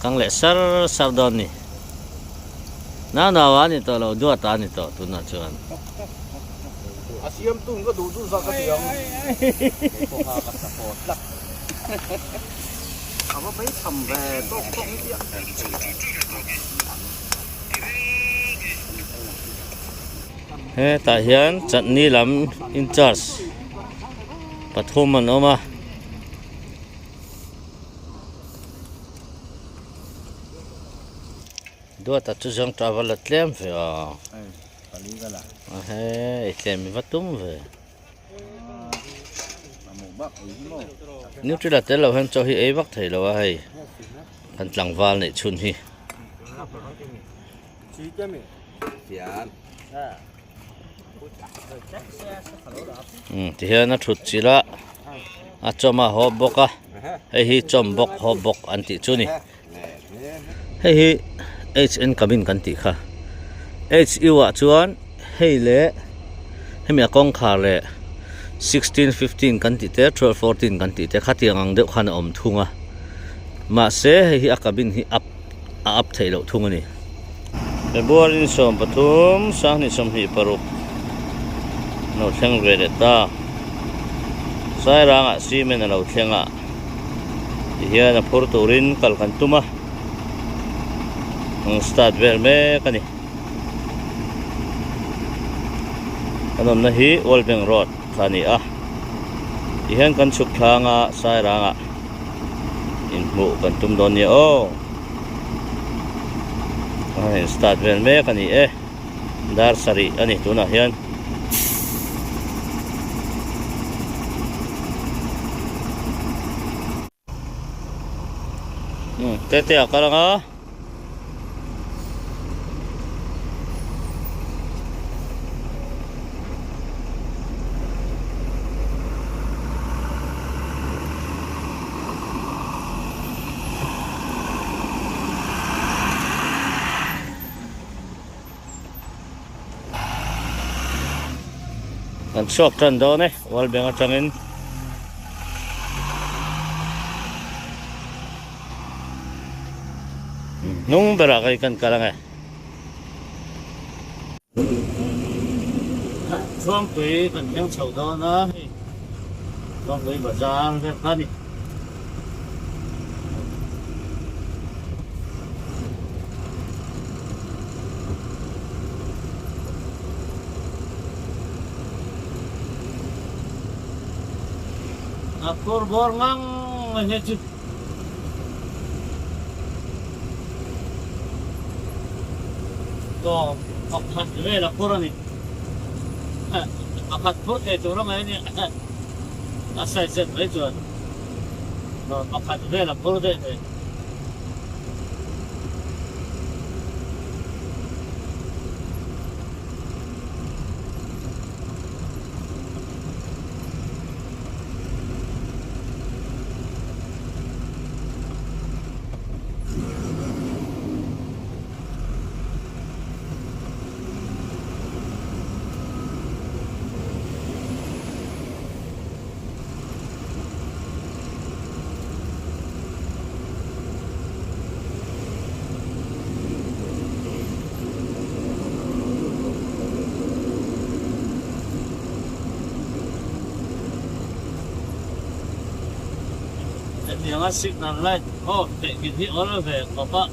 kang le sar don ni na wa ni to lo dua ta ni to tu na chuan asiam tun ko du sa ka tiang ko ha ka support la aba pai tham ve tok ni dia he ta hian chutney lam in charge pathum an oma dua ta chu jong travel atlem fe a kali kala he itlem vatum ve mo bak mo nutrila tel lo han cho hi ei bak thei lo a hei kan tlangwal nei chun hi chi te me tian ti hian a thut chila a choma ho boka hei hi chom bok ho bok an ti chu ni hei hi HN kabin kan ti kha HU a chuan hei le hemi akong kha le 16 15 kan ti te 12 14 kan ti te khatiang ang deuh khan om thunga ma se hei hi akabin hi up thei lo thunga ni February som pathum sang ni som hi paruk no thleng ve de ta sai ranga simen lo thlenga hian a phur turin kal kan tuma start ver me kani anon na hi Walbeng Road khani a hian kan chuk thlanga sai ranga in mu kan tum don ni o start ver me kani e dar sari ani tuna hian tete akaranga kan shop tran do ne Walbeng atangin nung bera kai kan kalang chuang tui kan yang chau do na chuang tui bazar ve kani akur bor ngang he chu to akhat ve la korani akhat phot e to rang ni asai set ve chu no akhat ve la phot de yang signal light oh tek gini orang ve apa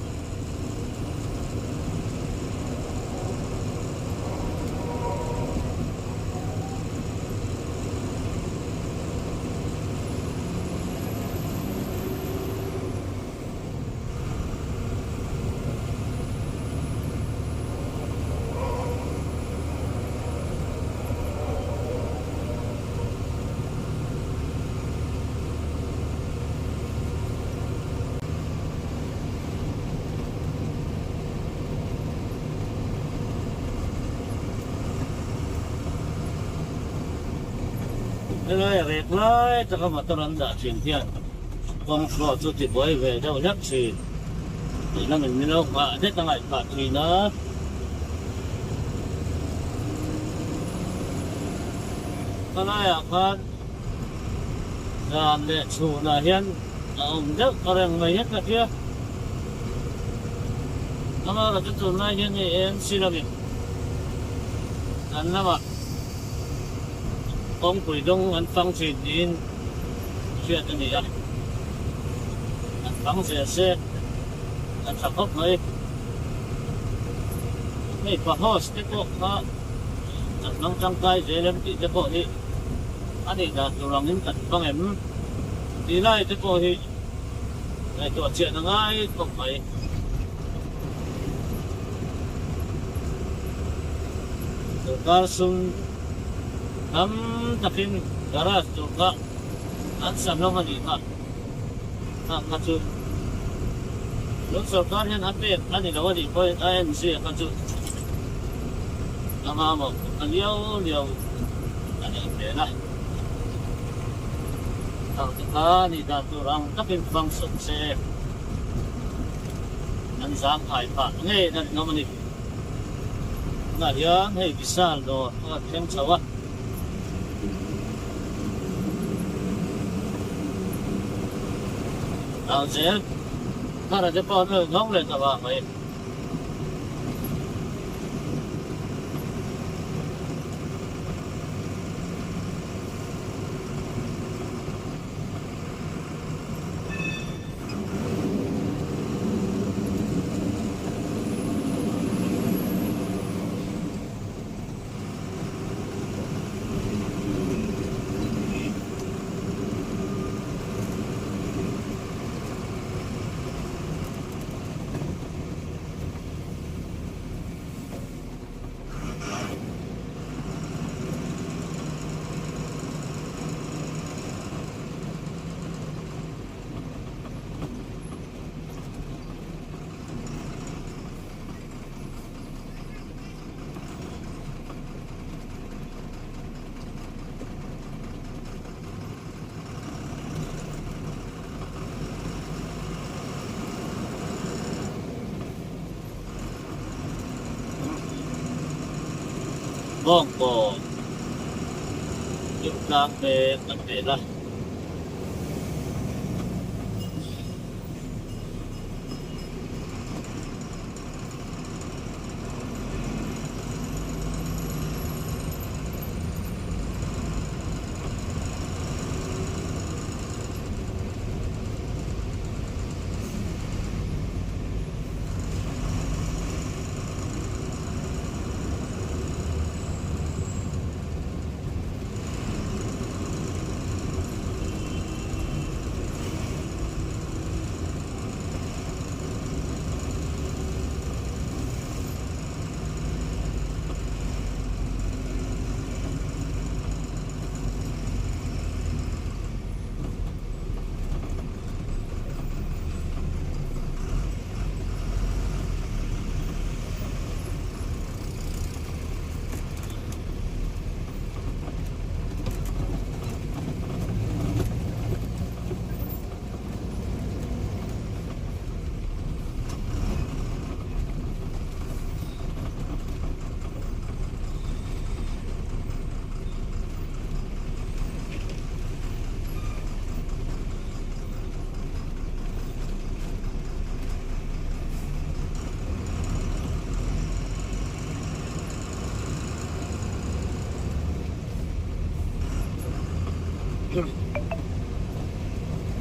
Rồi rệt lại cho các bạn tôi đã chuyển tiền con số chút thì bơi về đâu nhất thì nó mình đâu mà hết tăng lại phạt thì nó cái này à con làm để chủ là hiện ông rất có rằng người nhất là kia Ama tu na yan en sinabi. Ano ba? Kung pwedeng ang function din siya niya. Ang function siya ang sakop may pa-host ito ka ng tangkay jelam ito po ni ani na tulangin kat pangem nila ito po hi ito siya na nga ito may Karsung takin garas juga at sablo manita kacu luk sarkar yan apit ani lawadi po ayan siya kacu nama mo aliyaw ani pera ang ni daturang takin function siya ang sakay pa ngayon naman ito那样嘿，比赛咯，我听说啊。然后这，看了这报纸弄来的吧，没。Bong bong yung kape lah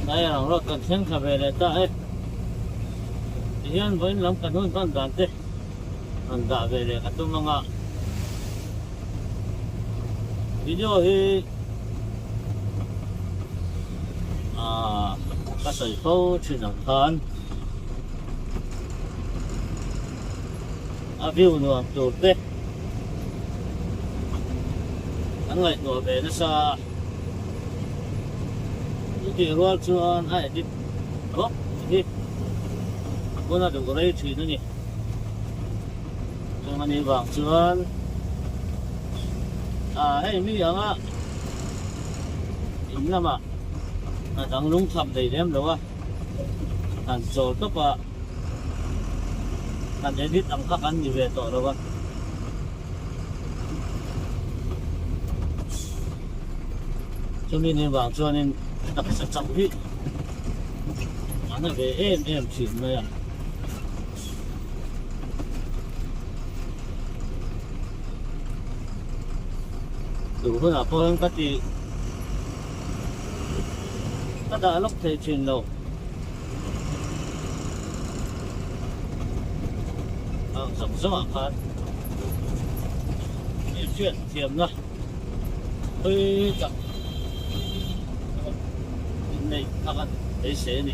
Đây là nó cần xem cả về ta ấy hiện với lắm cả nôn con đàn tê đàn tạ về để cả tôi mang ạ video thì các sợi phâu trên đồng thân view nữa đồ tê anh lại đổ về nó xa thì rồi chuan ai đi đó thì bữa nào được cái chuyện nữa nhỉ cho anh đi vào chuan hay mấy giờ á im lắm đang lúng thầm đầy đêm đâu á anh rồi tốt à anh để biết ăn các anh gì về tội đâu á cho nên đi vào cho nên đặc sắc trọng đi anh về em chỉ này ดูเพิ่นอ่ะเพิ่นก็สิก็ได้ล็อกเทชินโล什么看也选天呐非常那看看谁呢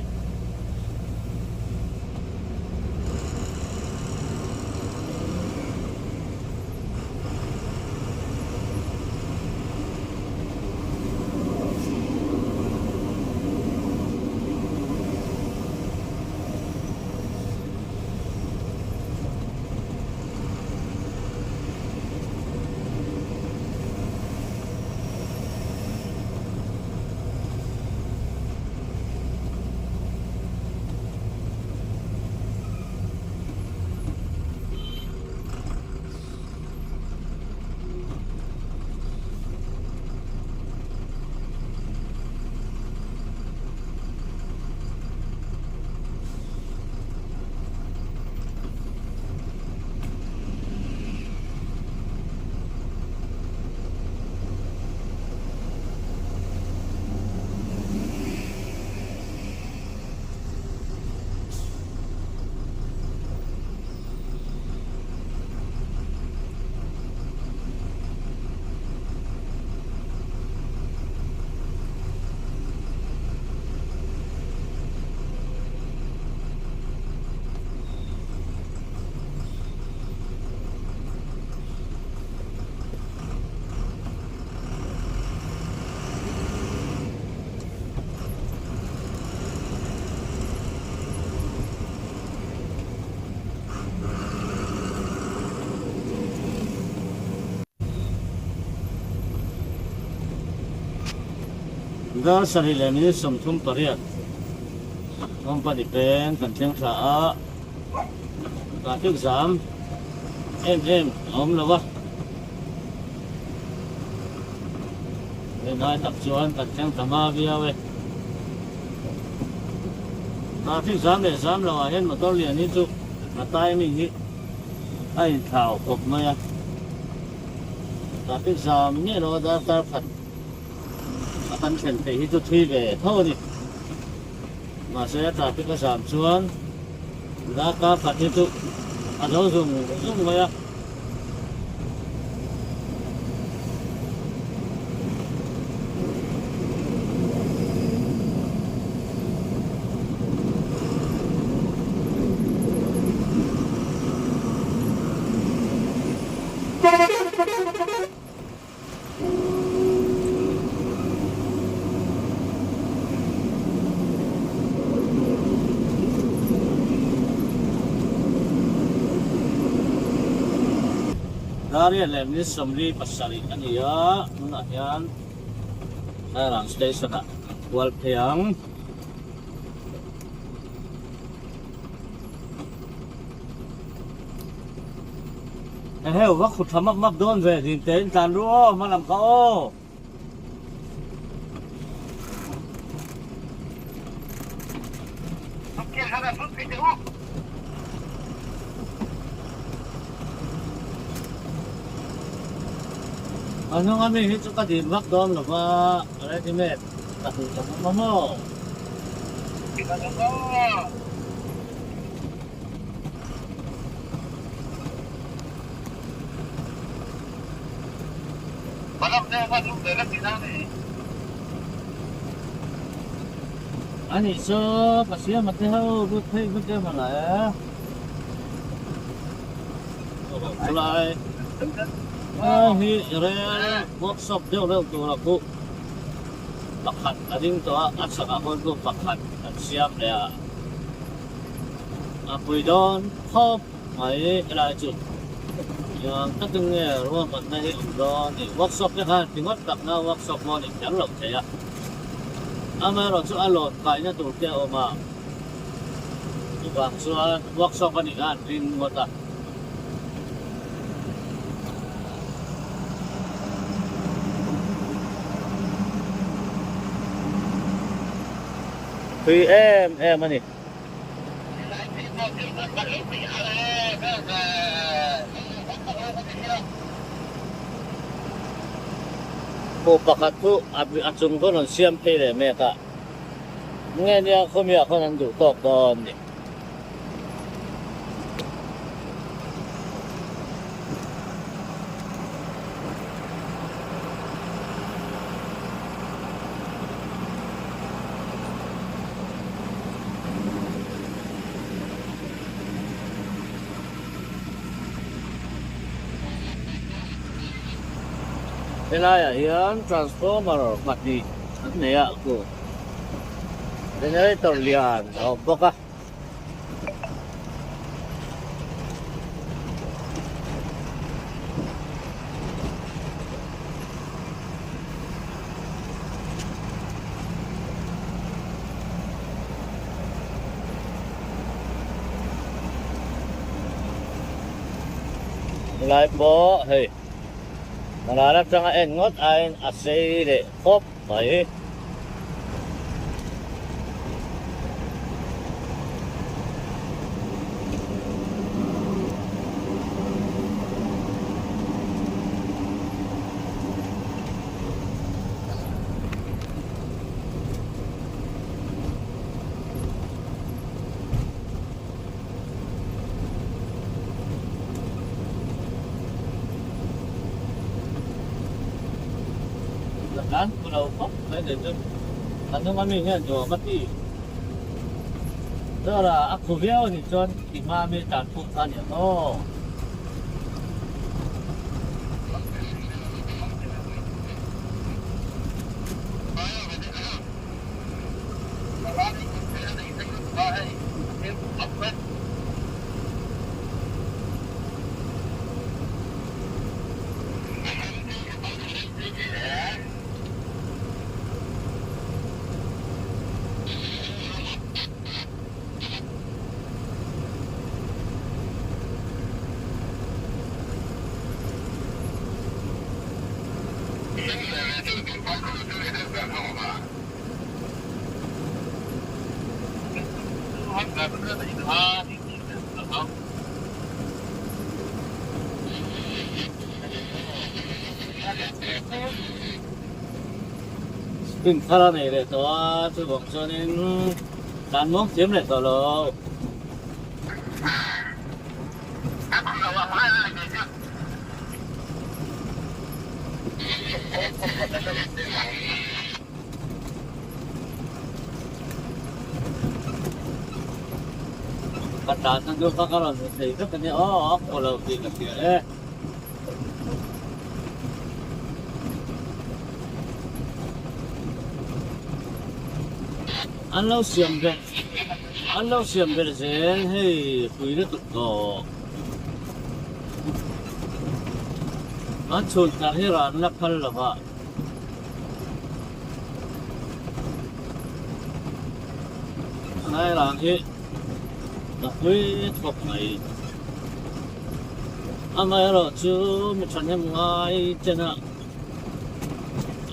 ก็สริเลมิสมทุมปริยัติต้องปฏิเป็นกันเชียงสาการที่3อมแล้ววะเป็นนายตักชวนกันเชียงธรรมาวิยาเวการที่3เราเห็นมาต้นเรียนนี้ทุกมาตายมีนี้ไอ้ข่าวกบมาการที่3นี่เราได้ตัดผัดกันเช่นไปที่ทุกที่เลยเท่านี้มาเสียตาพิกษาส่วนแล้วก็ปัจจุบันอาจจะส่งมา Dari lemni somri pasari aniya munahyan Airang station na Walpayang wak khut thamak doon ve din ten tan ro malam ka o ano nga may hito ka din wak doon no ba ready made tahu mo kita ko malam na ba yung dagat dinami ani so pasiya mathaw buthai buthai malaya sulai hi real workshop dia udah tu aku pakat ading tu asak aku tu pakat siap dia aku don hop mai laju yang katengnya rumah mana ni don workshop dia kan tinggal tak na workshop mau ni yang lok saya ama ro soal lot kayaknya tu dia oma juga soal workshop ni kan ring mata em anh po pakatu abi atsung ko non siam pele meka nge dia khomia khonan du tok don ni Pelaya yan transformer mati niya ko generator lian boka lại bó hey Manarap sa nga engot ay asay hop ay kan pulau kok ada tu kandung kami ni jual mati tora aku biar ni John imam ni tak pukan ya oh Kinh khá này để tỏ tôiบอกcho nên đàn mốc chiếm lại tỏ lộ Kadang tu kalau saya itu kan kalau tidak dia anh lâu xiêm về sen hay quý nó tụt cỏ anh chôn cả hết rồi anh lắp phân là vậy này là cái đặc biệt thuộc này anh ấy rồi chứ một trăm năm ngay trên ạ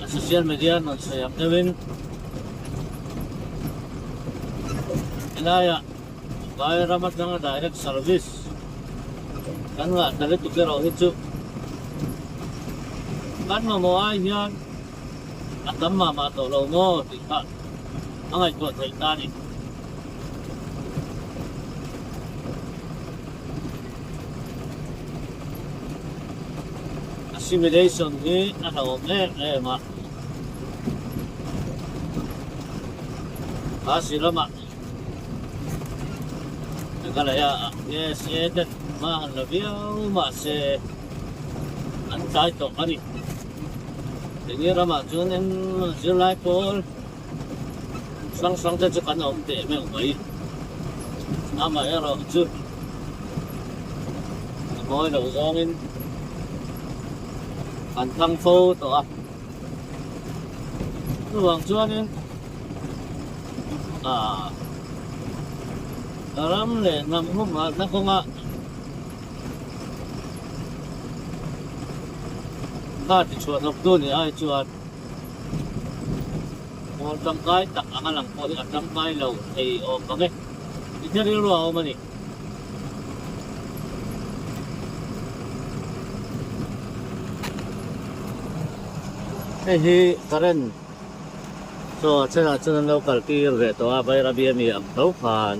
social media nó sẽ áp đến Ilaya, kaya ramat nga direct service. Kan nga, dalit ko kero hitsu. Kan mamuay niyan, at ang mamatulaw mo, tika. Ang ay ko, Titanic. Assimilation ni, ma. Kasi lama. Kalau ya, yes, dan mahal lebih, masih antai tu kali. Jadi Ramadan yang Julai pun, sang tu kan orang tu memang baik. Nama ya Ramadan, mọi đầu giông bản thăng phô tổ ập luồng cho nên dalam le nam huma na kuma ba ti chuan op tu ni ai chuan mo tang kai tak angalang ko ni atang kai lo ei o kame iteri ro o mani hei hi karen so chena local tir ve to a vai rabia mi am tho phan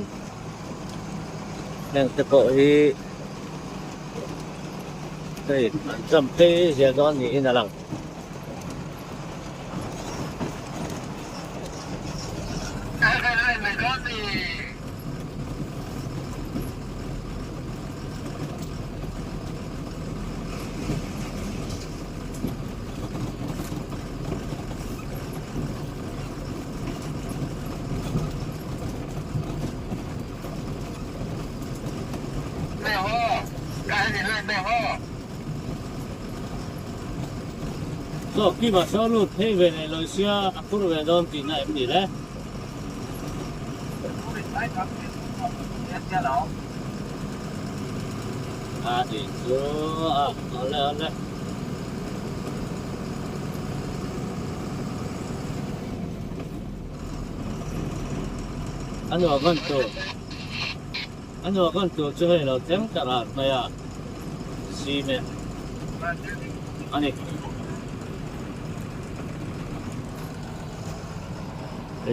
nang te ko hi hei jam pe sia don ni in alang so ki ba so lu thei ve nei lo sia akur ve don ti na em ni le đi chưa lên anh vào con tàu chơi là tiếng cả là này à xí mẹ anh đi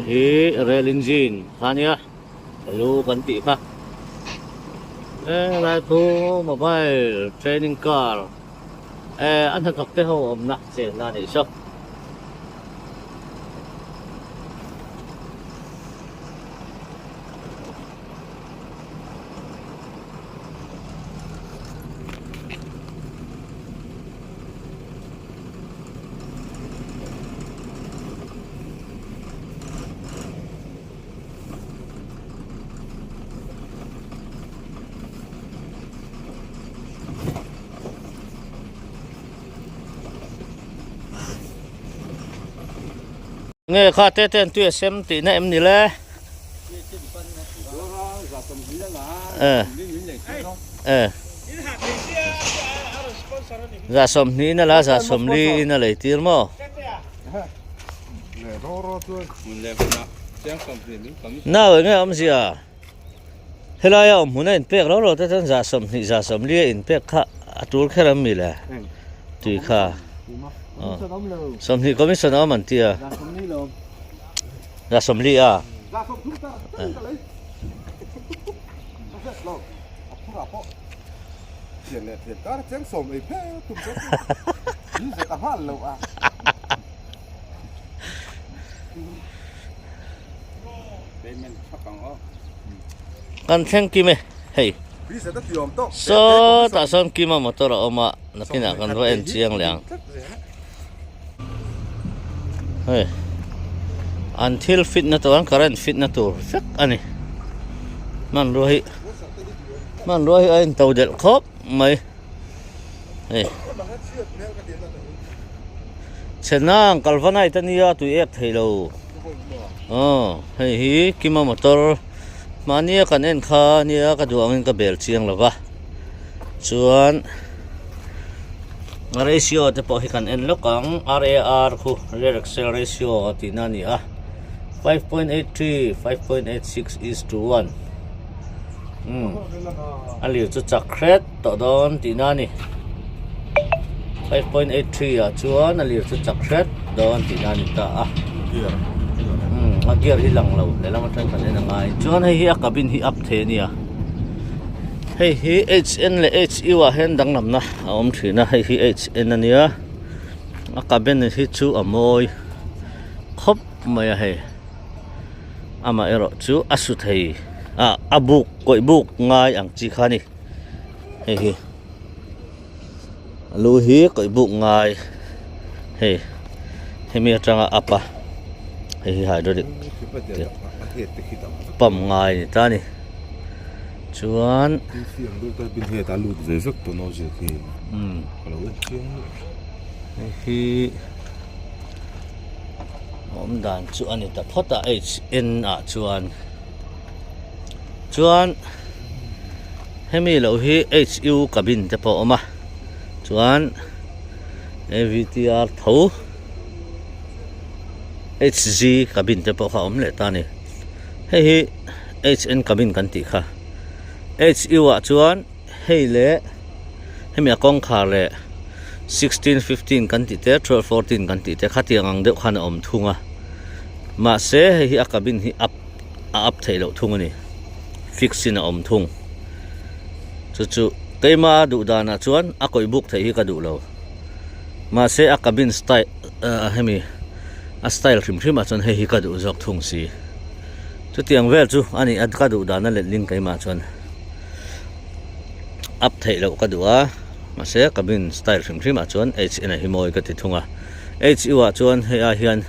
hi rail engine khanya lu kan ti kha lai thu mobile training car anh thật thực tế hồ ẩm nặng sẽ là để sao nghe khá tê tên tuyệt xem tí này em đi lẽ ra xóm ní nó là ra xóm ly nó lấy tiền mà nào ở nghe ông gì à thế là ông muốn anh bẹc đó rồi tên ra xóm ly anh bẹc khá tour khai làm gì lẽ tùy khá xóm ly có mấy số nó mình tia ra xóm ly à kan theng kim hey so ta son kim ma motor oma nakina kan ro en chiang liang hey until fit na to an current fit na to fek ani man rohi ein tàu del khop mai hey senang kalvanai tania tu ek thailo hey hi kima motor mania kan en kha nia ka duangin ka bel chiang lova chuan ratio te po hi kan en lokang RAR khu rear axle ratio tinani a 5.83 5.86 is to 1 aliu chu chakret to don tinani 5.83 a chuan aliu chu chakret don tinani ta a gear hi lang lo le lam tan kan en ngai chuan hi a cabin hi up the nia hei hi HN le HE wa hen dang nam na om thina hei hi HN ania a cabin hi chu amoi khop mai a hei ama ero chu asu thei abuk koi buk ngai ang chi khani hei hi lu hi koi buk ngai hei hemi atanga apa hei hydraulic pam ngai ta ni chuan hi om dan chu ani ta phota HN a chuan hemi lo hi HU cabin te po oma chuan AVTR tho HG cabin te po kha om le ta ni hei hi HN cabin kan ti kha HU a chuan hei le hemi a kong khar le 16 15 kan ti te 12 14 kan ti te khatiang ang deuh khan om thunga ma se hi akabin hi up thailo thung ani fix in om thung chu keima du dana chuan akoi buk thei hi ka du lo ma se akabin style hemi a style hrim a chuan hei hi ka du jok thung si chu tiang vel chu ani ad ka du dana let ling keima chuan up thailo ka du a ma se kabin style hrim a chuan h in a himoi ka ti thunga h iwa chuan hei a hian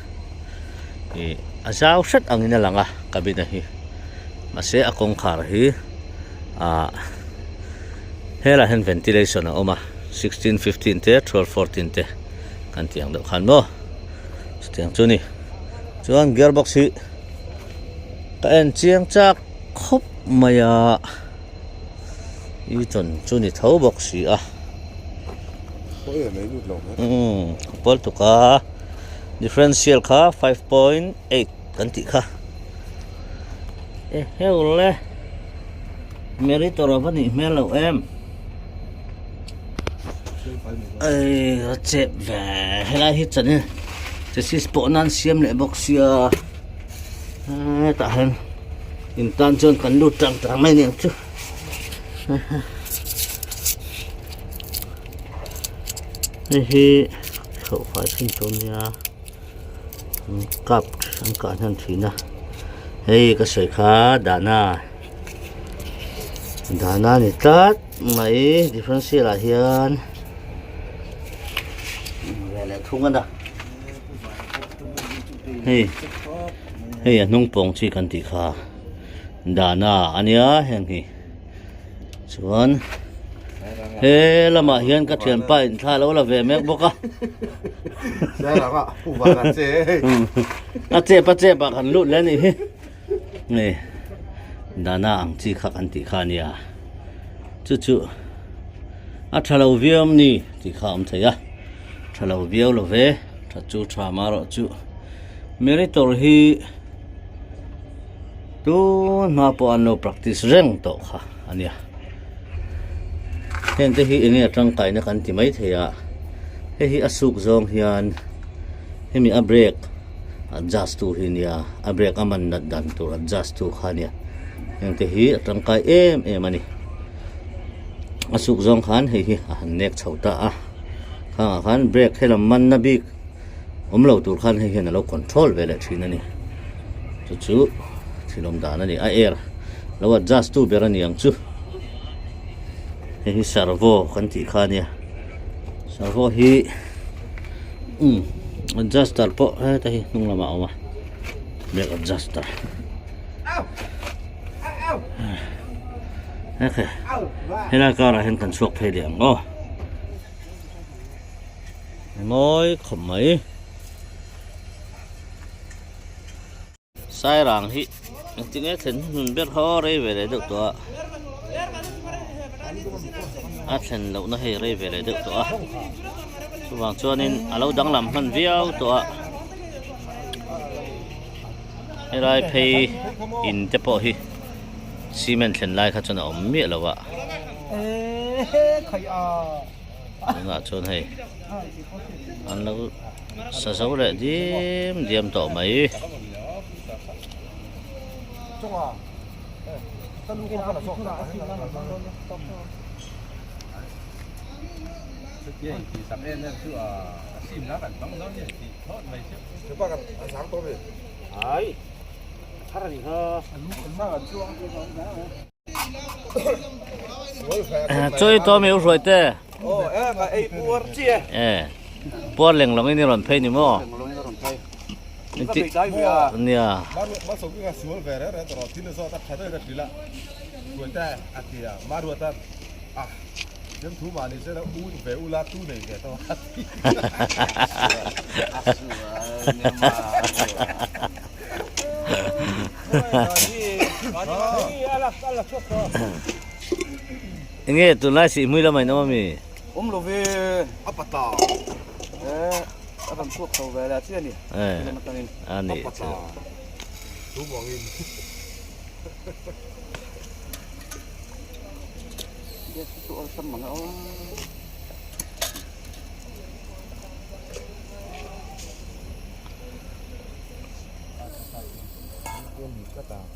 hi a zau sat angina langa kabin a hi ma se a kong khar hi hela hen ventilation a oma 16 15 te 12 14 te kan tiang do khan mo tiang chu ni chuan gearbox hi ka en chiang chak khop maya i chon chu ni thau box hi a pol tu ka differential kha 5.8 kan ti kha hele meritor avani melo em chep ve hela hi chane te sis po nan siam le box ya ta hen in tan chon kan lu tang tang mai ne chu hi khẩu phải sinh tồn nha cặp ăn cả thân thủy na hey cái sợi khá đá na này tát mấy difference là hiền về lại thung ăn đó hey nung pong chi kan ti kha đá na ania heng hi chuan he lama hian ka thian pa in tha lo la ve mek boka da la ga pu ba la che pa che ba kan lut le ni hi ni dana ang chi kha kan ti kha nia chu a thalo viam ni ti kha am thaya thalo viau lo ve tha chu tha ma ro chu meritor hi tu ma po an no practice reng to kha ania hen te hi enge tang kai na kan ti mai theya hi asuk zong hian hemi a brake adjust to hinia a brake aman na dan to adjust to khania hen te hi tang kai em ani asuk zong khan hi nek chhota a khan brake helam man na bik omlo tur khan hi hen lo control vele thina ni chu thilom da na ni a air lo adjust to berani ang chu hi servo kan ti khania servo hi adjuster po ta hi nung lama oma brake adjuster okay hela kara hen kan suak phei liang o moi khom mai sai rang hi tinge then nun ber ho re ve le dok to a then lo na he re ve le dok to a chuwang chuanin alo dang lam hman viau to a rai phei in te po hi cement thlen lai kha chona om mi lo wa khai a nga chon hei an lo sa so le dim to mai chung à tân cái nào là sok na cái thì sắp em nên cứ sim nó cần đóng nó như thì thôi mày chứ cái bao cái sáng tối vậy ấy 차라리 chơi to mấy rồi thế cái bùa chia bùa leng lòng ini ron pay ni mo nanti nia masuk ke suul vere re terus tidak so tak ada dah gila kita akhirnya maru tak jam tu manis saya ve ulat tu nih gitu ini tu nasi mui lama ini mami lo ve apa tau akan suap tau ve lah sini ani tu mungkin dia tu orang sama ก็ตาม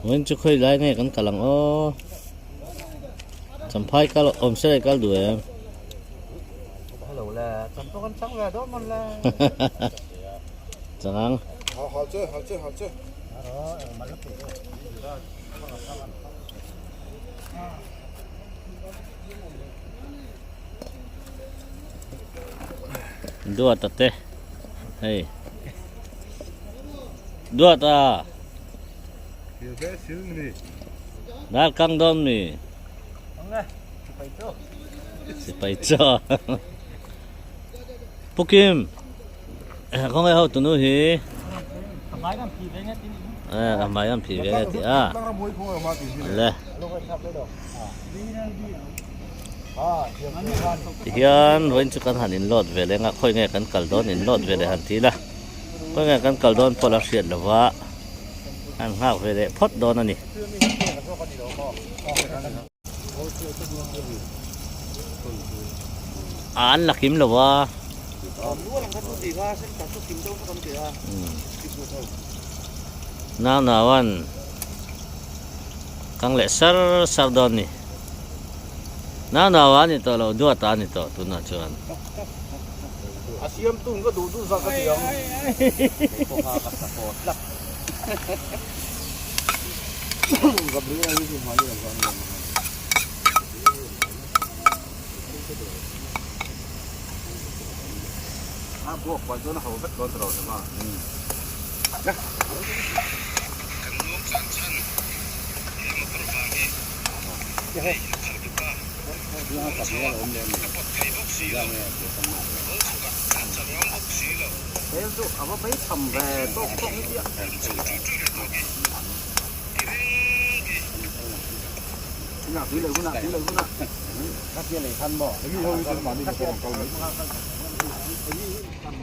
When chú khơi lại này con cả lăng ô chấm phai cá ôm xe cá đuổi em hello là chấm to con trắng là đó mình là chẳng họ chơi đó mà lấp được dua tate hey dua ta kiểu thế xíu này dar kang dom ni không nghe phải cho si pai cho pukim không ai hậu tụi nó hi máy làm gì đấy nghe tin làm bài làm phỉ về thì à đang muối không mà thì lẽ lúc ấy sắp tới đâu hian roin chu kan han in lot ve lenga khoi nge kan kal don in lot ve le han ti la khoi nge kan kal don pola hriat lawa an ngak ve le phot don ani an lakim lawa na wan kang le sar don ni na wan ni to lo dua ta ni to tu na chuan asiam tu có đủ ra cái gì không gặp đứa này thì hỏi đi làm sao buộc vào chỗ nó hầu vết con rồi mà apa baik sampai tok dia nak đi lời các kia lại thân bỏ cái gì thôi thì bạn đi một con câu đấy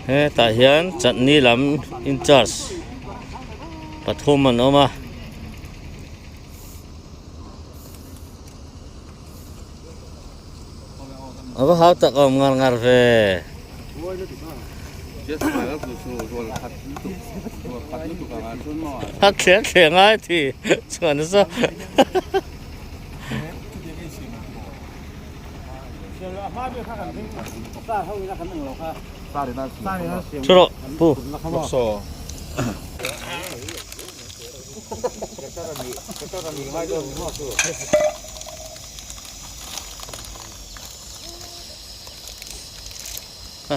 he ta hian chutney lam in charge pathum an oma aba hau tak om ngar ve hát thế ngay thì chuẩn sao Choro, pu. so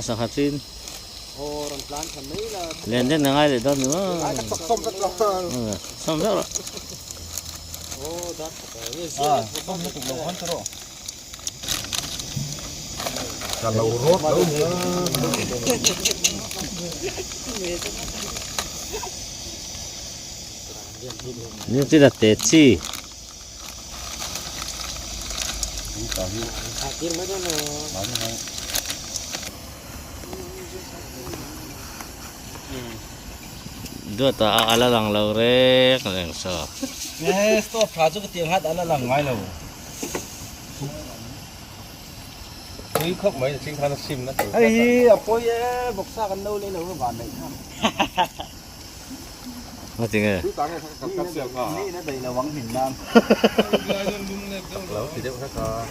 Sang hatin. Lên đến ngay để đó nữa. Xong rồi. kalau rốt đâu Nhưng chỉ là tết chi. Dua ta ala lang lau re kaleng so. nghe stop phá cho cái tiếng hát đã là làm ngay rồi quý khóc mấy chính thằng nó sim nó ấy ôi bọc xa gần đâu lên đâu nó bàn này Mà tiếng nghe. quý táng này cắt xẹo cả nghĩ nó đây là vắng hình nam lâu thì đều hết cả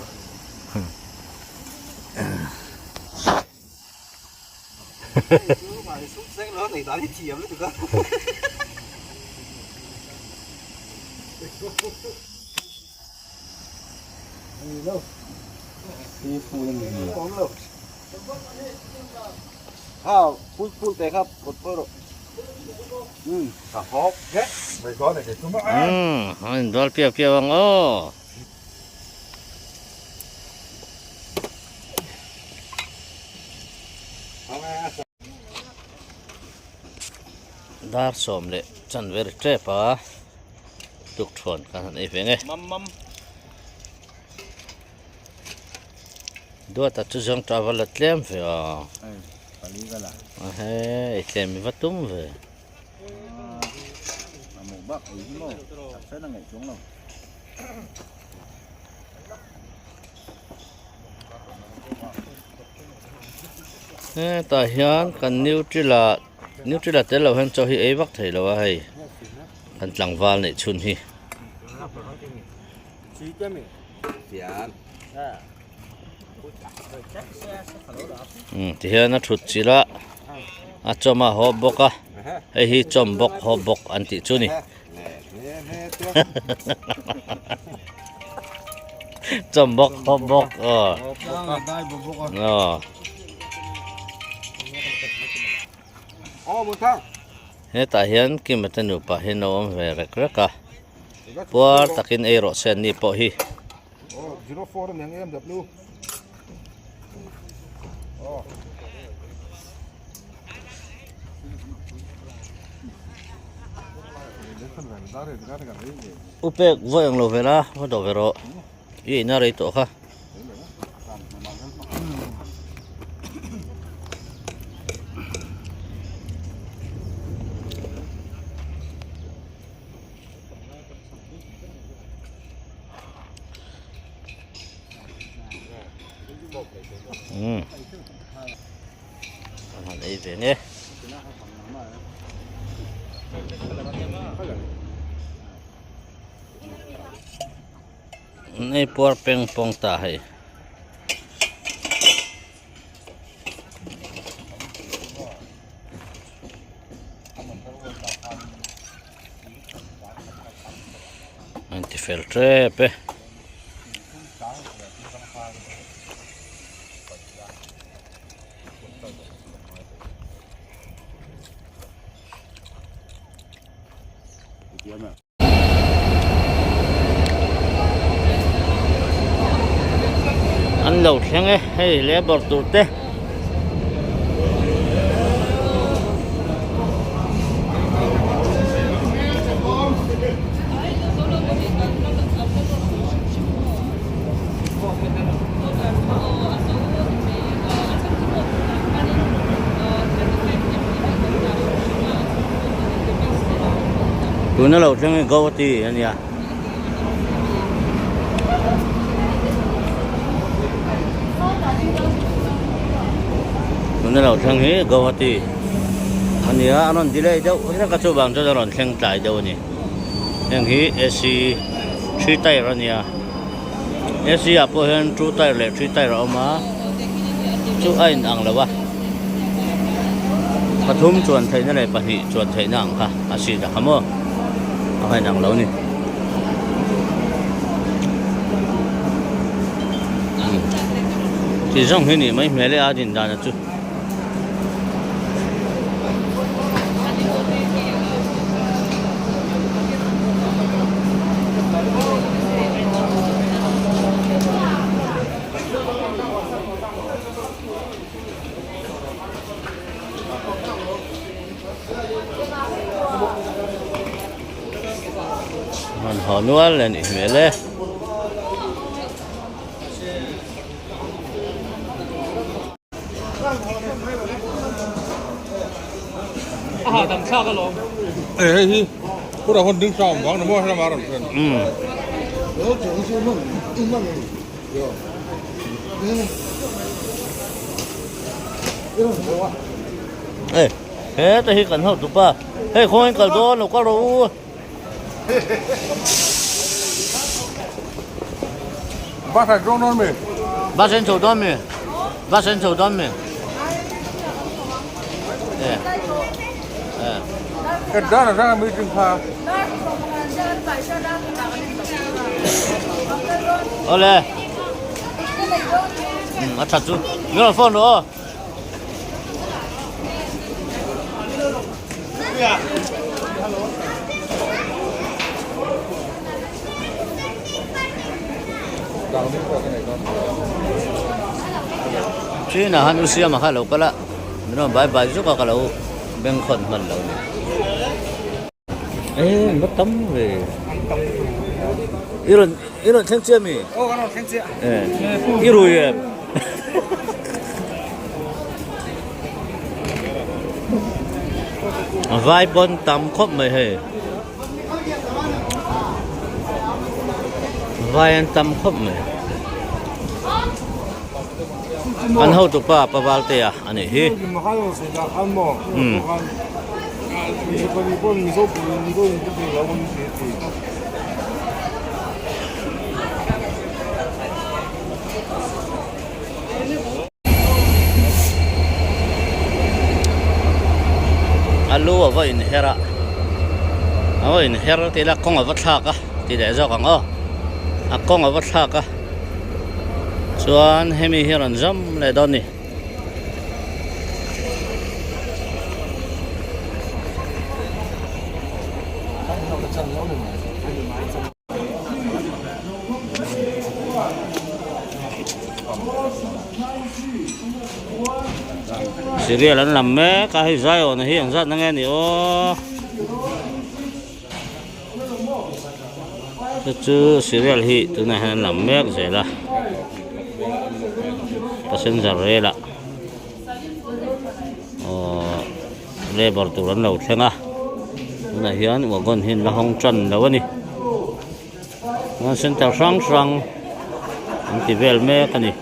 phải xúc xích nó này tao đi chiếm nó được không đâu đi phu lên mình có đâu phu tệครับกดเปิดcả hộp ghét mày có này để chúng nó Anh đol pia pia wang o. Dar som le chan ver trepa tuk thon kan ei venge mâm dua ta chu jong travel atlem ve a lý cái là he itlem vatum ve một bác ấy chứ mà sẽ là ngày xuống đâu ตาเฮียนกันนิวทริลาเตลเราเห็นเจ้าฮีเอวักไทยแล้วว่าให้กันหลังวาลในชุนฮี ชี้เจ้ามีเสียน ที่เฮียนทุดจิละอาจมาฮอบบกะไอ้ฮีจอมบกฮอบบกอันติชุนี่ จอมบกฮอบบกได้บุบก่อน อ๋อบุทาง เฮตาเฮียนกิมตันุปะเฮนอมเวรกรกะปัวตักินเอโรเซนนี่ปอฮี โอ้04นั่นยัง MW โอ้อุเปกว่ายังโลเวลาว่าดอเวโรยี่น่าไรตัวค่ะอันนี้เป็นเนี่ยนี่ปัวเป็งปองตาให้อันที่ฟิลเตอร์เป้อันเราเชียงให้เลี้ยบอลตูเต้ตัวนั้นเราเชียงกาวตีอันนี้นั่นเราทั้งนี้กวาตีอันนี้อันนั้นดีเลยเจ้าเนี่ยก็ชอบบางเจ้าเราเชียงใจเจ้านี่อย่างนี้เอซีทรีไตร์นี่เอซีอ่ะพอเห็นทูไตร์เลยทรีไตร์เรามาจู่ไอ้หนังเลยวะปฐุมชวนไทยนั่นเลยปะหิชวนไทยหนังค่ะอาชีพขโมยเอาให้หนังเรานี่ที่ช่องที่นี่ไม่เหมือนเลยอาจินดานะจู่มันหอนวลเลยนี่เหมือนเลยอาหารต่างชาติก็ลง เอ้ยที่พวกเราคนดึงสองของน้ำมันให้มาหรอกเพื่อนเฮ้ยแต่ที่กันเท่าตุ๊ป้าเฮ้ยคนกันโดนเราก็รู้บ้าใส่ตรงนั้นไหมบ้าเซนโฉดอนมั้ยบ้าเซนโฉดอนมั้ยเอ็ดด้านนั้นมีจึงพาเอาเลยมาถัดจุเงินฟอนด์ชื่อนะฮันอุเซียมาค่ะเราก็ละไม่ต้องบายจุกก็เราแบ่งคนมันเราไม่ตั้มเลย이런 생점이 그럼 생지 예 이루에 vài bon tắm khóc mày hề vài anh tắm khóc mày อันเฮาตุปะปะบาลเตะอันนี้ฮิ มาข้าวเสร็จแล้วข้าวหม้อมีคนมีคนมีโซ่ปูมีคนมีคนเราคนมีเสีย alu wa in hera awa in hera ti la kong wa thla ka ti de zo kang o a kong wa thla ka chuan hemi hiran jam le don ni serial an lam me ka hi zai on hi ang zat na nge ni o chu serial hi tu na han lam me ka zela passenger re la o labor tu ran lo thenga na hian wa gon hin la hong chan lo ni ngan center sang sang an ti vel me ka ni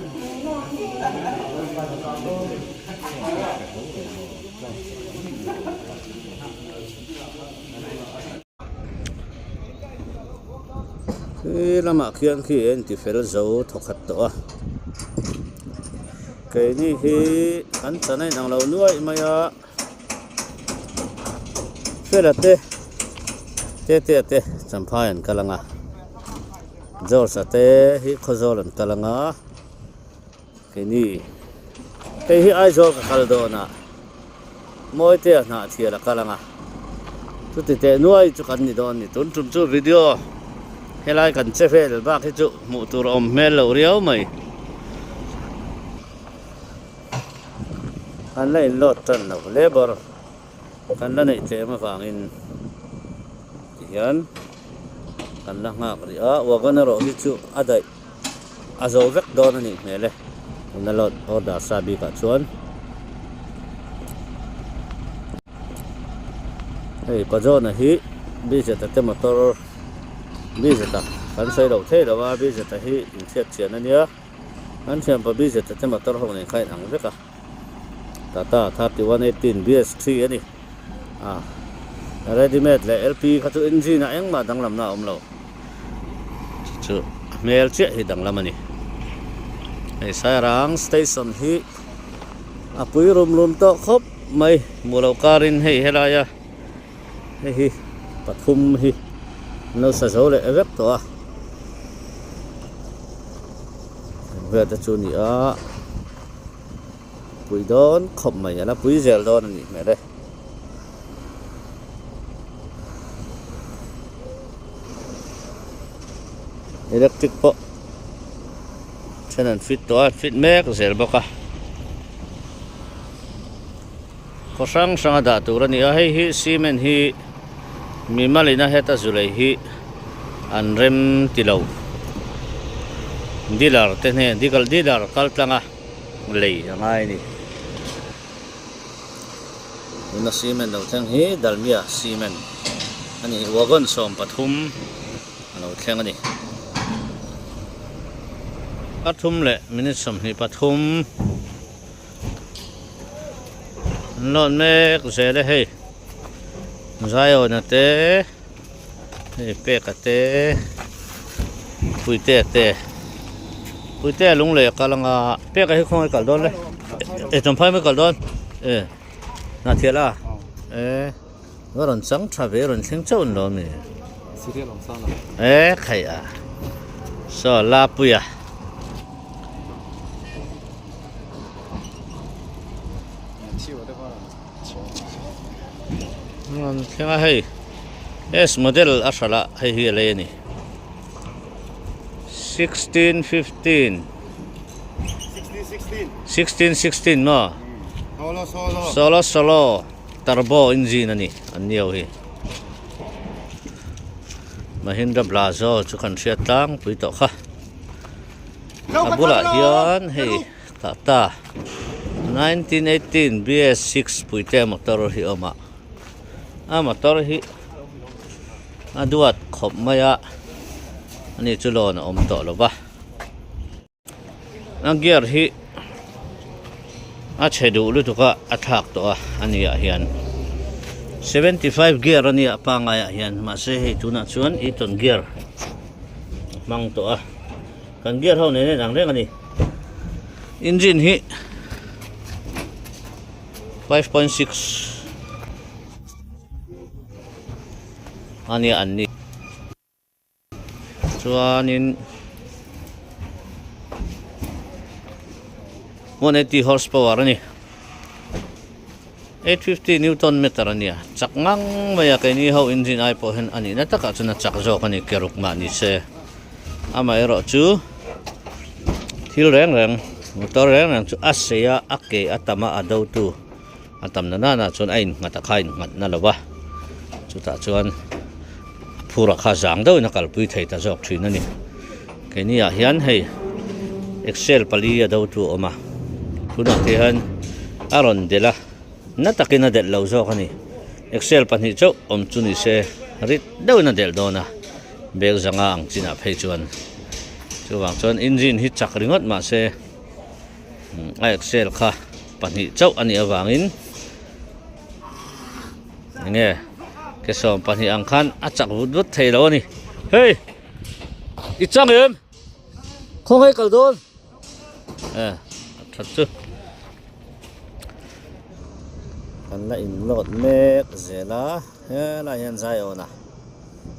lama khian khi en ti fel zo thokhat to a ke ni hi an chanai nang lo nuai maya felate te champhain kalanga jor sa te hi khozolan kalanga ke ni te hi ai zo ka khal do na moi te na thiala kalanga tu te nuai chu kan ni don ni tun tum chu video helai kan che fel ba khi chu mu tur om mel lo riau mai an lai lot tan lo labor kan la nei te ma wangin hian kan la nga ri a wa gan ro hi chu adai azo vek don ani mele na lot order sabi ka chuan ei pajo na hi bi je ta motor bi zeta kan sai lo the lawa bi zeta hi in thiat chian ania an thiam pa bi zeta te motor ho nei khai ang veka tata 3118 BS3 ani ready made le LP kha chu engine a eng ma dang lam na om lo chu mel che hi dang lam ani ei sarang station hi apui rum to khop mai mulo karin hei helaya hi pathum hi nó sẽ số lại rất to về ta chun đi á bụi đón không mày nó bụi gel đón này mẹ đây electric po cho nên fit to fit mẹ cái gel bọc à có sang sang đã tụ ra này hay cement hi mi malina heta zulai hi an rem tilo dilar te ne dilar kal tlanga lei ngai ni na cement lo thang hi dalmia cement ani wagon som pathum alo thang ani pathum le minute som hi pathum lon me ku se le he zayo na te pe ka te puite lung le kalanga pe ka hi khong kal don le e chom phai me kal don e na thiala ron sang thave ron theng chon lo ni serial long sang khai a so la puya kaya hey S model asala hey hi le ni 16 no solo turbo engine ani anniau hi Mahindra Blazo chu kan sia tang pui to kha abula hian hey Tata 1918 BS6 puite motor hi oma motor hi aduat khop maya ani chulo na om to lo ba ang gear hi a chedu lu tu ka athak to ania hian 75 gear ania pangaya hian ma se he tuna chuan iton gear mang to kan gear ho ne nang reng ani engine hi 5.6 ania anni chuanin 180 horsepower ani 850 newton meter ania chakngang maya kai ni ho engine ai po hen ani na taka chuna chak zo kani keruk ma ni se ama ero chu thil reng reng motor reng reng chu aseya ake atama adau tu atam na na chun ain ngata khain ngat na lawa chu ta chuan phura kha jang do na kalpui thei ta jok thin ani ke ni a hian hei excel pali adau tu oma tuna te han aron dela na takina del lo zo kani excel pani chau om chuni se rit do na del dona bel zanga ang china phei chuan chuwang chuan engine hi chak ringot ma se excel kha pani chau ani awangin nge ke som pani ang khan achak vut thei lo ni hey ichang em khong hai kal don thật chứ anh lại lọt mẹ dễ lá là hiện在ổn à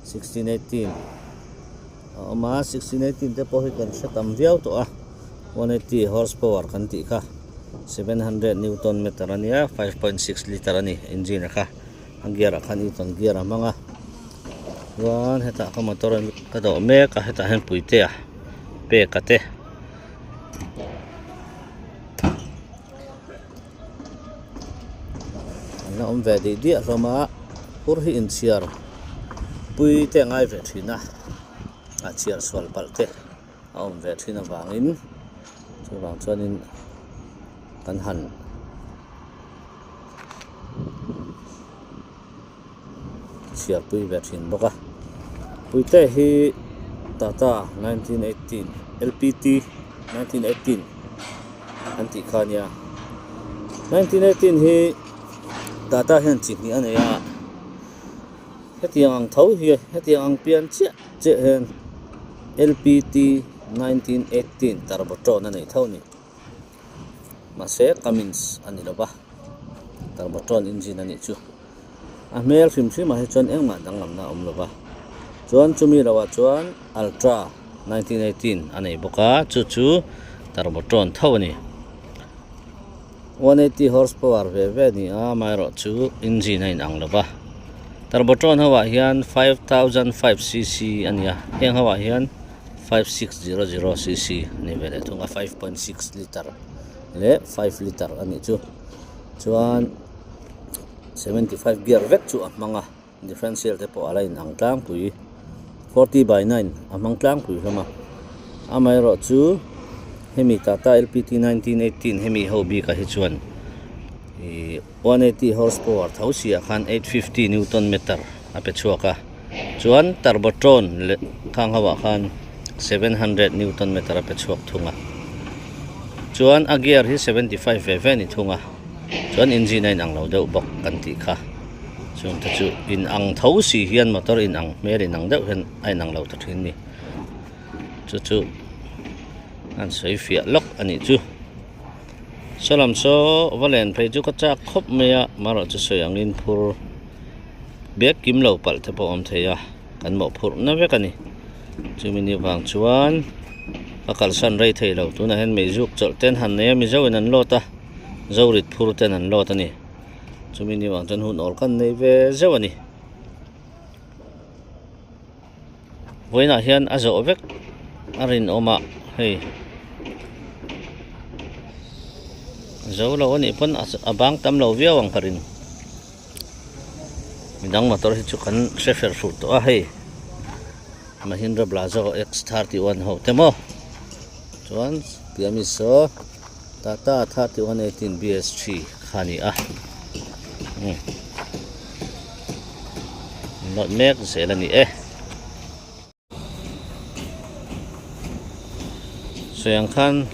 1618 mà 1618 thế bao nhiêu sẽ tầm véo to à 180 horsepower kan ti kha 700 newton meter ania 5.6 liter ani engine kha ang gear khan i ton gear manga wan heta ka motor ka do me ka heta hen puite a pe ka te na về đi địa rồi mà pur hi in chiar pui te ngai ve thina a chiar swal palte về thina wangin chu wang chuanin kan han chiar pui ve thin boka pui te hi Tata 1918 LPT 1918 anti khania 1918 hi Tata hen chik ni ane ya hetiang ang thau hi hetiang ang pian che hen LPT 1918 tarbotron ane thau ni ma se Cummins ani lo ba tarbotron engine ani chu a mel film ma he chon eng ma dangam na om lo ba chuan chumi rawa chuan Ultra 1918 ane boka chu tarbotron thau ni 180 horsepower ve ni a mai ro chu engine in ang lova tarbotron hawa hian 5005 cc ania heng hawa hian 5600 cc ni vele thunga 5.6 liter le 5 liter ani chu chuan 75 gear vek chu amanga differential te po ala in ang tlang pui 40/9 amang tlang pui lama a mai ro chu hemi Tata LPT 1918 hemi hobi ka hi chuan 180 horsepower thausia khan 850 newton meter ape chuaka chuan tarbotron khang hawa khan 700 newton meter ape chuak thunga chuan a gear hi 75 ve ni thunga chuan engine in ang lo deuh bok kan ti kha chung ta chu in ang thausi hian motor in ang mer in ang deuh hen ai nang lo ta thin ni chu an sei fia lok ani chu salam so valen phei chu ka cha khop meya maro chu soyangin phur bek kim lo pal the po om theya kan mo phur na ve kani chumini wang chuan akal san rei thei lo tu na hen me juk chol ten han ne mi zo en lota zorit phur ten an lot ani chumini wang tan hun ol kan nei ve zo ani voina hian azo vek arin oma hei zo lo ani pon abang tam lo viawang karin midang motor hi chu kan shefer fu to a hei Mahindra Blazo X31 ho temo chuan piami so Tata 3118 BS3 khani a not mek selani soyang khan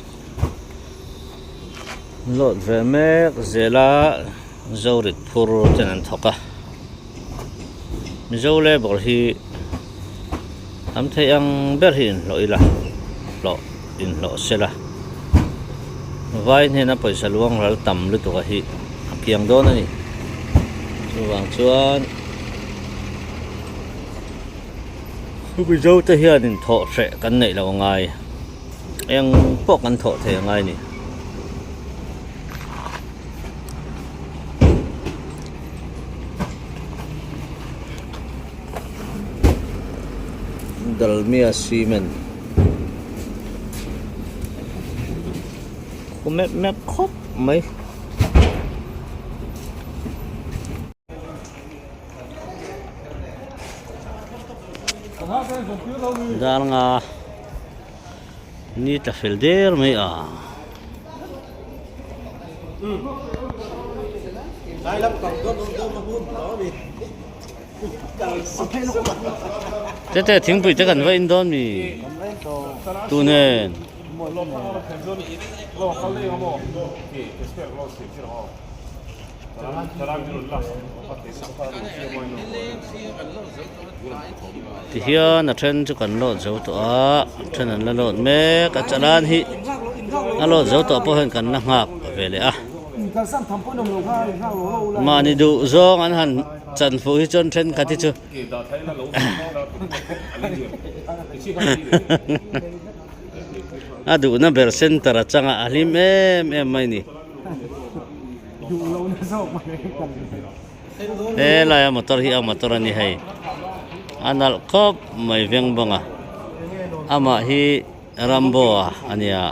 lột về mẹ dễ là dâu rít phur trên ăn thóc à dâu lê bỏ thì am thấy ăn bé hin lội là lọ in lọ xe là vai nên nó phải luông là tầm lưỡi tụi hi kiềng đó này chuang chuan bây giờ tới hiện thì thọ sẽ cắn này là ngay em bóc cắn thọ thì ngay nè Dalmia Cement có mép khóc mấy ra nga ni ta filter mấy à đây lắm còn có mà buôn đó đi thế tiếng bự chắc gần với Indon mi tu nên thì hiện là trên chỗ cần lột dấu tỏ trên là lột mẹ cả chợ đan hi lột dấu tỏ bao hơn cần năng ngạc về lẽ mà đi đủ do anh hẳn chân phụ hi chân trên cả thế chứ đủ nó bер center chẳng à lim em mai nè là motor hi motor ni hay anal kop mai veng banga ama hi Rambo ania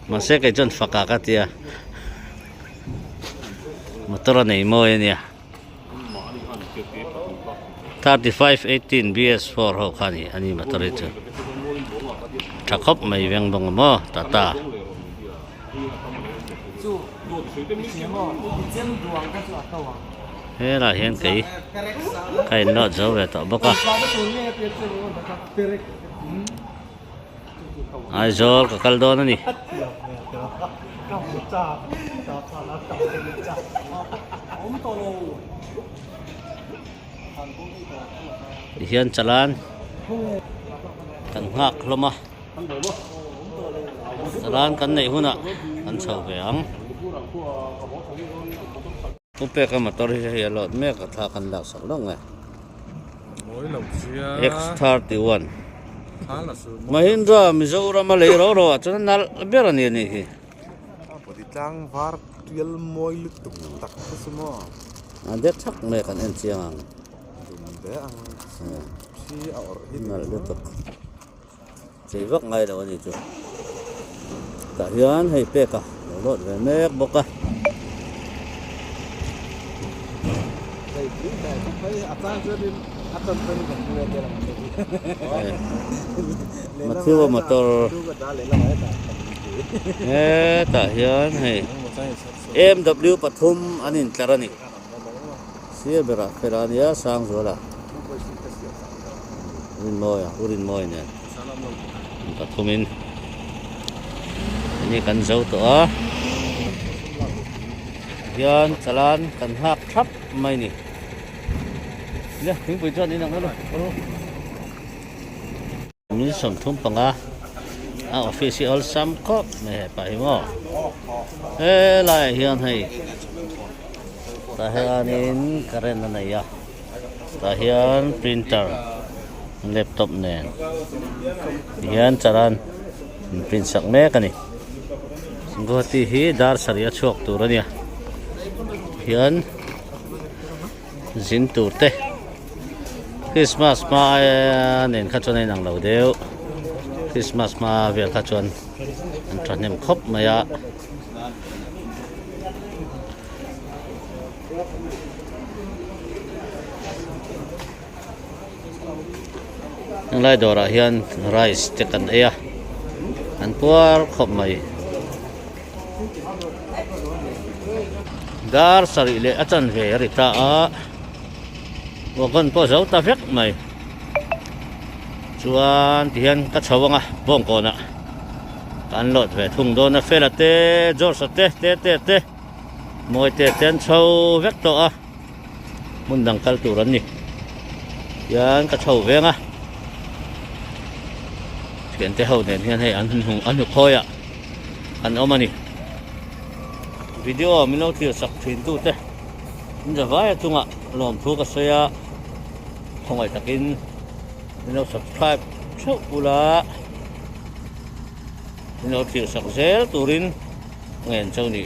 masih cái chân phaka ka tia motor này moi nia 3518 BS4 ho khani ani motor chu thakop mai veng banga mo tata thế là hiện cái nó dấu về tọa bốc à ai dấu cái cal đó nè hiện chalan cần ngạc lắm à chalan cần này huna cần sầu về ang Upe ka motor hi lot me ka tha kan la sak long nge X31 Mahindra Mizoram ma le ro ro chon nal ber ani ni hi tang var tiel moi lut tuk tak semua ade thak me kan en chiang ang de ang si or nal lut tuk chei vak ngai lo ni chu ta hian hei pe ka lot ve me boka Mathieu motor ta hian hei MW Pathum anin tlarani sia bera ferania sang zola urin moi ne Pathumin ini kan zau to a hian chalan kan hak thap mai ni le thing pui chon ni nang lo mi som thum panga a official sam ko me pa hi mo lai hian hei ta hian in karen na ya ta hian printer laptop nen hian chalan print sak me ka ni ngoti hi dar saria chok tur ania hian zin turte Christmas ma nen kha chon nang lo deu Christmas ma vel kha chon an tranem khop maya ang lai dora hian rice te kan ea an puar khop mai dar sari le achan ve rita a wakan po zau ta vek mai chuan tian ka chawanga bong ko na กันรถเวทุ่งโดนนะเฟลเตจอร์สเตมวยเตเตนเชาเวกโตอ่ะมุนดังกัลตูรันนี่ยันก็เชาเวงอ่ะเขียนเตเฮาเนี่ยให้อันหุคอยอ่ะอันเอามานี่วิดีโอมิโนที่สักทิ้งตู้เตมันจะว่าทุ่งอ่ะลมทุกข์เสียคงไอ้ตะกินมิโน subscribe ชุบอุละมิโนที่สักเซลตูรินเงินเจ้านี่